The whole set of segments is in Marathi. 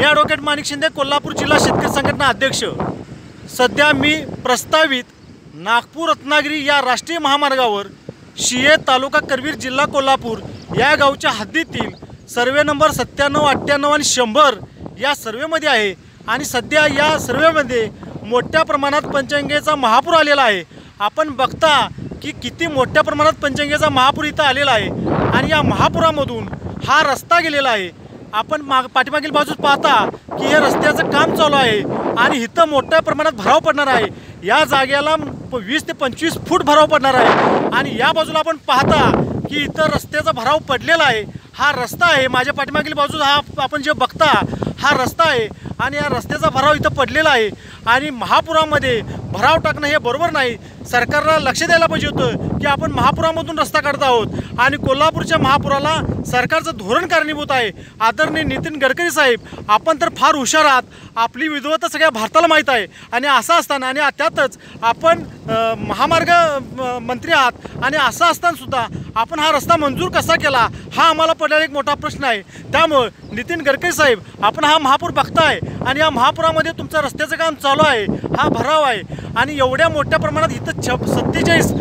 मी ॲडव्होकेट माणिक शिंदे, कोल्हापूर जिल्हा शेतकरी संघटना अध्यक्ष। सध्या मी प्रस्तावित नागपूर-रत्नागिरी या राष्ट्रीय महामार्गावर शिये तालुका करवीर जिल्हा कोल्हापूर या गावच्या हद्दीतील सर्वे नंबर 97, 98 आणि 100 या सर्वेमध्ये आहे आणि सध्या या सर्वेमध्ये मोठ्या प्रमाणात पंचगंगेचा महापूर आलेला आहे। आपण बघता की किती मोठ्या प्रमाणात पंचगंगेचा महापूर इथं आलेला आहे आणि या महापुरामधून हा रस्ता गेलेला आहे। आपण पाठीमागील बाजूस पाहता की हे रस्त्याचं काम चालू आहे आणि इथं मोठ्या प्रमाणात भराव पडणार आहे। या जागेला 20 ते 25 फूट भराव पडणार आहे आणि या बाजूला आपण पाहता की इथं रस्त्याचा भराव पडलेला आहे। हा रस्ता आहे, माझ्या पाठीमागील बाजूस हा आपण जे बघता हा रस्ता आहे आणि या रस्त्याचा भराव इथं पडलेला आहे आणि महापुरामध्ये भराव टाकणं हे बरोबर नाही। सरकारला लक्ष द्यायला पाहिजे होतं की आपण महापुरामधून रस्ता काढत आहोत आणि कोल्हापूरच्या महापुराला सरकारचं धोरण कारणीभूत आहे। आदरणीय नितीन गडकरी साहेब, आपण तर फार हुशार आहात, आपली विद्वत्ता सगळ्या भारताला माहीत आहे आणि असं असताना आणि त्यातच आपण महामार्ग मंत्री आहात आणि असं असतानासुद्धा आपण हा रस्ता मंजूर कसा केला हा आम्हाला पडलेला एक मोठा प्रश्न आहे। त्यामुळे नितीन गडकरी साहेब, आपण हा महापूर बघताय आणि या महापुरामध्ये तुमचं रस्त्याचं काम चालू आहे, हा भराव आहे आणि एवढ्या मोठ्या प्रमाणात इथं 47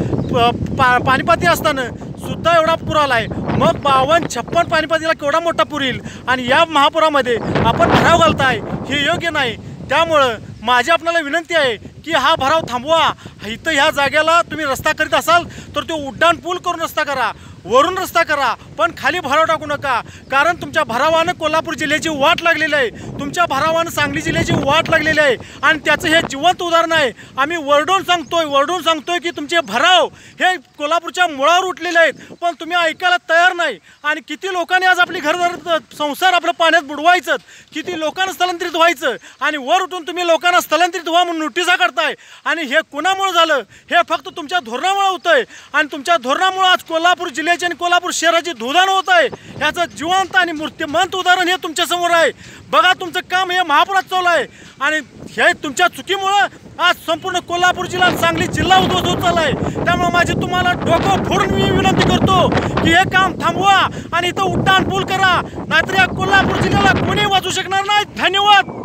पाणीपाती असताना सुद्धा एवढा पूर आला आहे। मग 52-56 पाणीपातीला केवढा मोठा पूर येईल आणि या महापुरामध्ये आपण भराव घालताय हे योग्य नाही। त्यामुळं माझी आपल्याला विनंती आहे की हा भराव थांबवा। इथं ह्या जागेला तुम्ही रस्ता करीत असाल तर तो उड्डाण पूल करून रस्ता करा, वरून रस्ता करा, पण खाली भराव टाकू नका। कारण तुमच्या भरावानं कोल्हापूर जिल्ह्याची वाट लागलेली आहे, तुमच्या भरावानं सांगली जिल्ह्याची वाट लागलेली आहे आणि त्याचं हे जिवंत उदाहरण आहे। आम्ही वरडून सांगतोय की तुमचे भराव हे कोल्हापूरच्या मुळावर उठलेले आहेत, पण तुम्ही ऐकायला तयार नाही। आणि किती लोकांनी आज आपली घर संसार आपलं पाण्यात बुडवायचं, किती लोकांना स्थलांतरित व्हायचं आणि वर उठून तुम्ही लोकांना स्थलांतरित व्हा म्हणून नोटिसा करताय आणि हे कुणामुळे झालं? हे फक्त तुमच्या धोरणामुळे होतंय आणि तुमच्या धोरणामुळे आज कोल्हापूर जिल्ह्याची आणि कोल्हापूर शहराची धुदाण होत आहे। याचं जिवंत आणि मूर्तिमंत उदाहरण हे तुमच्या समोर आहे। बघा, तुमचं काम हे महापुरात चालू आहे आणि हे तुमच्या चुकीमुळे आज संपूर्ण कोल्हापूर जिल्हा, सांगली जिल्हा उद्ध्वस्त होत चालला आहे। त्यामुळे माझी तुम्हाला डोकं फोडून मी विनंती करतो की हे काम थांबवा आणि इथं उड्डाण पूल करा, नाहीतर या कोल्हापूर जिल्ह्याला कोणी वाचू शकणार नाही। धन्यवाद।